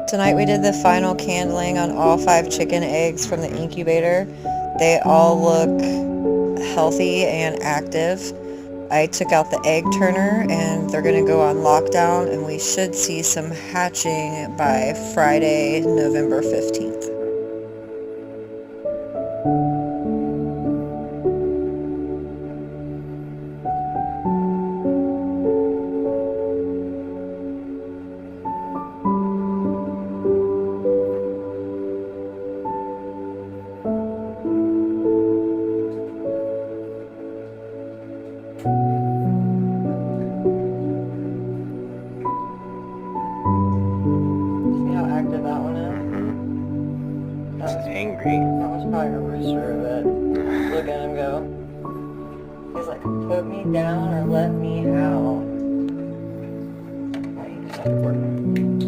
Tonight we did the final candling on all 5 chicken eggs from the incubator. They all look healthy and active. I took out the egg turner and they're going to go on lockdown, and we should see some hatching by Friday, November 15th. See how active that one is? Mm-hmm. It's angry. That was probably a rooster, but look at him go. He's like, put me down or let me out.